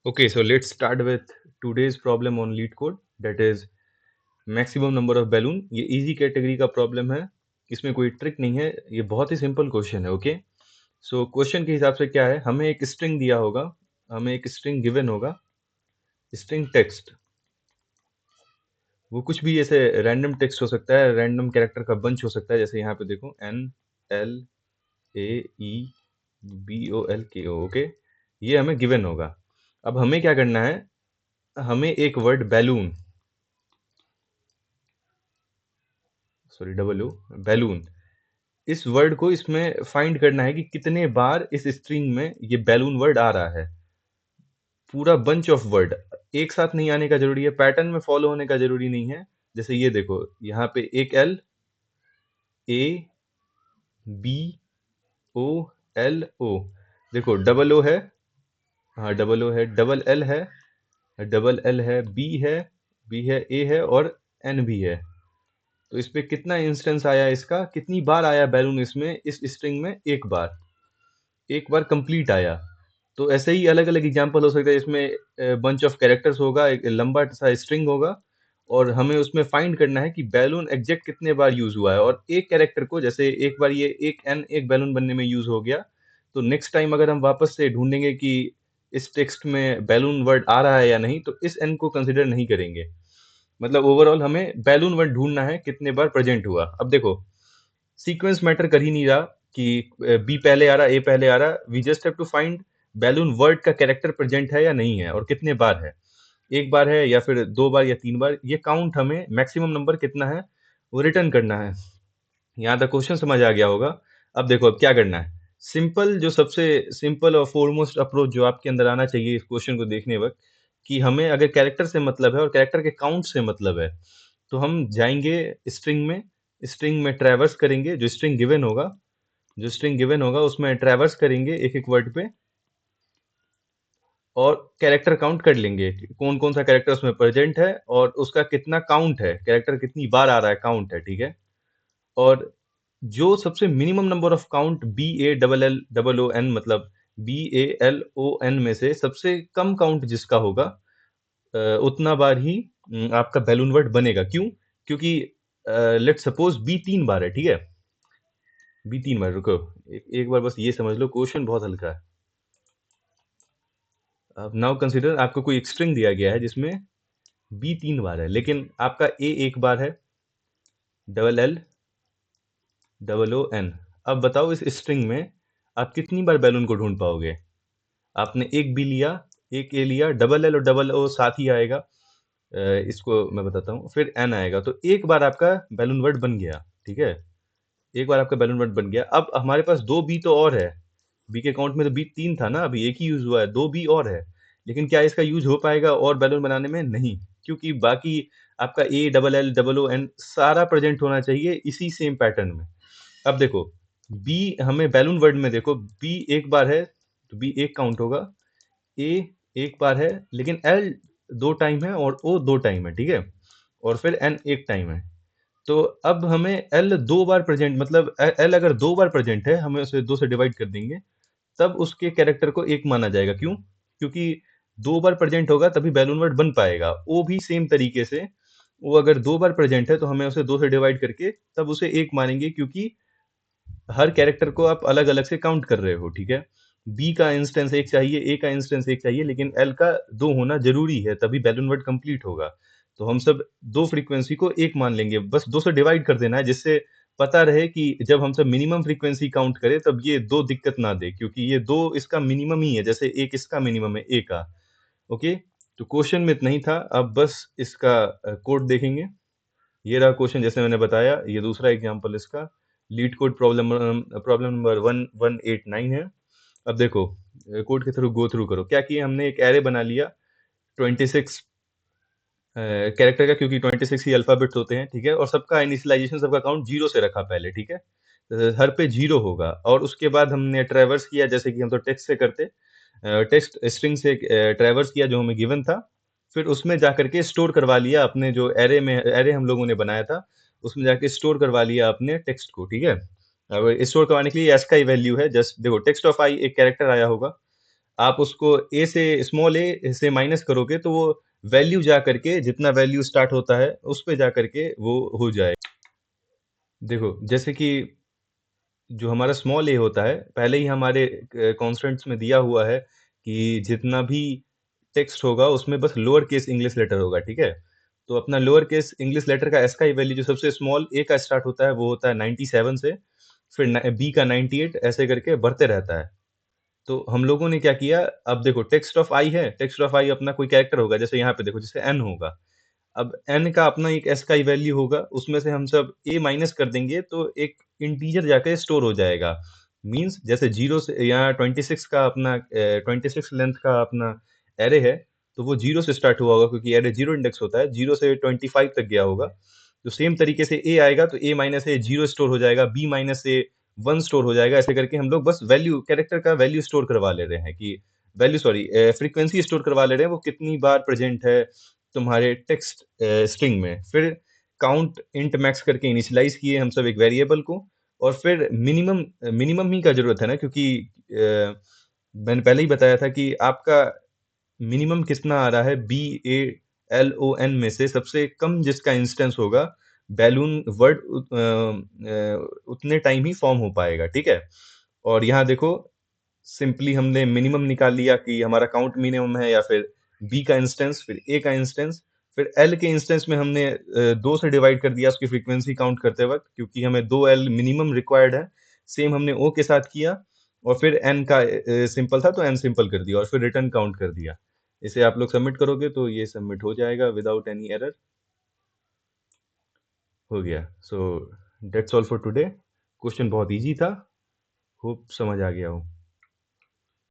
Okay, so let's start with today's problem on lead code, that is maximum number of balloon. ये easy category का problem है, इसमें कोई trick नहीं है, ये बहुत ही सिंपल क्वेश्चन है. ओके, सो क्वेश्चन के हिसाब से क्या है, हमें एक स्ट्रिंग दिया होगा, हमें एक स्ट्रिंग गिवन होगा, स्ट्रिंग टेक्स्ट. वो कुछ भी ऐसे रैंडम टेक्स्ट हो सकता है, रैंडम कैरेक्टर का बंच हो सकता है, जैसे यहाँ पे देखो NLAEBOLKO. ओके, ये हमें गिवन होगा. अब हमें क्या करना है, हमें एक word balloon, sorry double O, balloon, इस वर्ड को इसमें फाइंड करना है कि कितने बार इस स्ट्रिंग में ये बैलून वर्ड आ रहा है. पूरा बंच ऑफ वर्ड एक साथ नहीं आने का जरूरी है, पैटर्न में फॉलो होने का जरूरी नहीं है. जैसे ये देखो, यहाँ पे एक एल, ए, बी, ओ, एल, ओ. देखो डबल ओ है, हाँ डबल ओ है, डबल एल है, डबल एल है, बी है, ए है और एन भी है. तो इस पे कितना इंस्टेंस आया, इसका कितनी बार आया बैलून इसमें, इस स्ट्रिंग में एक बार, एक बार कंप्लीट आया. तो ऐसे ही अलग अलग एग्जांपल हो सकता है, इसमें बंच ऑफ कैरेक्टर्स होगा, एक लंबा सा स्ट्रिंग होगा, और हमें उसमें फाइंड करना है कि बैलून एग्जैक्ट कितने बार यूज हुआ है. और एक कैरेक्टर को, जैसे एक बार ये एक एन एक बैलून बनने में यूज हो गया, तो नेक्स्ट टाइम अगर हम वापस से ढूंढेंगे कि इस टेक्स्ट में बैलून वर्ड आ रहा है या नहीं, तो इस एन को कंसिडर नहीं करेंगे. मतलब ओवरऑल हमें बैलून वर्ड ढूंढना है कितने बार प्रेजेंट हुआ. अब देखो, सीक्वेंस मैटर कर ही नहीं रहा कि बी पहले आ रहा, ए पहले आ रहा. We just have to find balloon word का कैरेक्टर प्रेजेंट है या नहीं है, और कितने बार है, एक बार है या फिर दो बार या तीन बार. ये काउंट, हमें मैक्सिमम नंबर कितना है वो रिटर्न करना है. यहाँ तक क्वेश्चन समझ आ गया होगा. अब देखो, अब क्या करना है, सिंपल, जो सबसे सिंपल और फोरमोस्ट अप्रोच जो आपके अंदर आना चाहिए इस क्वेश्चन को देखने वक्त, कि हमें अगर कैरेक्टर से मतलब है और कैरेक्टर के काउंट से मतलब है, तो हम जाएंगे स्ट्रिंग में ट्रैवर्स करेंगे, जो स्ट्रिंग गिवन होगा उसमें ट्रैवर्स करेंगे एक एक वर्ड पे, और कैरेक्टर काउंट कर लेंगे कि कौन कौन सा कैरेक्टर उसमें प्रेजेंट है और उसका कितना काउंट है, कैरेक्टर कितनी बार आ रहा है, काउंट है. ठीक है, और जो सबसे minimum number of count BALL, मतलब BALON में से सबसे कम काउंट जिसका होगा, उतना बार ही आपका बैलून वर्ड बनेगा. क्यों? क्योंकि लेट सपोज बी तीन बार है. ठीक है, बी तीन बार, रुको एक बार बस ये समझ लो, क्वेश्चन बहुत हल्का है. अब नाउ कंसीडर, आपको कोई एक स्ट्रिंग दिया गया है जिसमें बी तीन बार है, लेकिन आपका ए एक बार है, double L, double O N. अब बताओ, इस स्ट्रिंग में आप कितनी बार बैलून को ढूंढ पाओगे. आपने एक बी लिया, एक ए लिया, डबल एल और डबल ओ साथ ही आएगा. इसको मैं बताता हूँ, फिर एन आएगा, तो एक बार आपका बैलून वर्ड बन गया. ठीक है, एक बार आपका बैलून वर्ड बन गया. अब हमारे पास दो बी तो और है, बी के काउंट में तो बी तीन था ना, अभी एक ही यूज हुआ है, दो बी और है. लेकिन क्या इसका यूज हो पाएगा और बैलून बनाने में? नहीं, क्योंकि बाकी आपका A double L double O N सारा प्रेजेंट होना चाहिए इसी सेम पैटर्न में. अब देखो, बी हमें बैलून वर्ड में देखो, बी एक बार है तो बी एक काउंट होगा, ए एक बार है, लेकिन एल दो टाइम है और ओ दो टाइम है. ठीक है, और फिर एन एक टाइम है. तो अब हमें एल दो बार प्रेजेंट, मतलब एल अगर दो बार प्रेजेंट है, हमें उसे दो से डिवाइड कर देंगे, तब उसके कैरेक्टर को एक माना जाएगा. क्यों? क्योंकि दो बार प्रेजेंट होगा तभी बैलून वर्ड बन पाएगा. वो भी सेम तरीके से, वो अगर दो बार प्रेजेंट है तो हमें उसे दो से डिवाइड करके तब उसे एक मानेंगे, क्योंकि हर कैरेक्टर को आप अलग अलग से काउंट कर रहे हो. ठीक है, बी का इंस्टेंस एक चाहिए, ए का इंस्टेंस एक चाहिए, लेकिन एल का दो होना जरूरी है, तभी बैलून वर्ड कंप्लीट होगा. तो हम सब दो फ्रीक्वेंसी को एक मान लेंगे, बस दो से डिवाइड कर देना है, जिससे पता रहे कि जब हम सब मिनिमम फ्रीक्वेंसी काउंट करें तब ये दो दिक्कत ना दे, क्योंकि ये दो इसका मिनिमम ही है, जैसे एक इसका मिनिमम है ए का. ओके, तो क्वेश्चन में इतना ही था. अब बस इसका कोड देखेंगे. ये रहा क्वेश्चन, जैसे मैंने बताया, ये दूसरा एग्जांपल इसका. Leet code problem problem number 1189 है. अब देखो, कोड के थ्रू गो थ्रू करो. क्या किया हमने, एक एरे बना लिया 26 कैरेक्टर का, क्योंकि 26 ही अल्फाबेट्स होते हैं. ठीक है, और सबका इनिशियलाइजेशन, सबका काउंट जीरो से रखा पहले. ठीक है, हर पे जीरो होगा, और उसके बाद हमने ट्रैवर्स किया, जैसे कि हम तो टेक्स्ट से करते, टेक्स्ट स्ट्रिंग से ट्रैवर्स किया जो हमें गिवन था, फिर उसमें जाकर के स्टोर करवा लिया अपने जो एरे में, एरे हम लोगों ने बनाया था, उसमें जाके स्टोर करवा लिया अपने टेक्स्ट को. ठीक है, अब स्टोर करवाने के लिए एस का ही वैल्यू है. जस्ट देखो, टेक्स्ट ऑफ आई एक कैरेक्टर आया होगा, आप उसको ए से स्मॉल ए से माइनस करोगे तो वो वैल्यू जा करके जितना वैल्यू स्टार्ट होता है उस पे जा करके वो हो जाए। देखो जैसे कि जो हमारा स्मॉल ए होता है पहले ही हमारे कॉन्स्टेंट्स में दिया हुआ है कि जितना भी टेक्स्ट होगा उसमें बस लोअर केस इंग्लिश लेटर होगा, ठीक है? तो अपना लोअर केस इंग्लिश लेटर का एस का वैल्यू जो सबसे स्मॉल ए का स्टार्ट होता है वो होता है 97 से, फिर बी का 98 ऐसे करके बढ़ते रहता है। तो हम लोगों ने क्या किया, अब देखो टेक्स्ट ऑफ आई है, टेक्स्ट ऑफ आई अपना कोई कैरेक्टर होगा, जैसे यहाँ पे देखो जैसे एन होगा। अब n का अपना एक s का ही वैल्यू होगा, उसमें से हम सब a माइनस कर देंगे तो एक इंटीजर जाके स्टोर हो जाएगा। मीन्स जैसे 0 से यहाँ 26 का अपना 26 लेंथ का अपना एरे है, तो वो 0 से स्टार्ट हुआ होगा क्योंकि एरे 0 इंडेक्स होता है, 0 से 25 तक गया होगा। तो सेम तरीके से a आएगा तो a माइनस ए 0 स्टोर हो जाएगा, b माइनस ए 1 स्टोर हो जाएगा, ऐसे करके हम लोग बस वैल्यू कैरेक्टर का वैल्यू स्टोर करवा ले रहे हैं कि वैल्यू सॉरी फ्रीक्वेंसी स्टोर करवा ले रहे हैं, वो कितनी बार प्रेजेंट है तुम्हारे टेक्स्ट स्ट्रिंग में। फिर काउंट इंट मैक्स करके इनिशियलाइज किए हम सब एक वेरिएबल को, और फिर मिनिमम मिनिमम ही का जरूरत है ना, क्योंकि मैंने पहले ही बताया था कि आपका मिनिमम कितना आ रहा है, BALON में से सबसे कम जिसका इंस्टेंस होगा बैलून वर्ड उतने टाइम ही फॉर्म हो पाएगा, ठीक है? और यहाँ देखो सिंपली हमने मिनिमम निकाल लिया कि हमारा काउंट मिनिमम है, या फिर बी का इंस्टेंस फिर ए का इंस्टेंस, फिर एल के इंस्टेंस में हमने 2 से डिवाइड कर दिया उसकी फ्रीक्वेंसी काउंट करते वक्त, क्योंकि हमें 2 एल मिनिमम रिक्वायर्ड है। सेम हमने ओ के साथ किया, और फिर एन का सिंपल था तो एन सिंपल कर दिया और फिर रिटर्न काउंट कर दिया। इसे आप लोग सबमिट करोगे तो ये सबमिट हो जाएगा विदाउट एनी एरर। हो गया। So that's all for today. Question बहुत इजी था, होप समझ आ गया हो।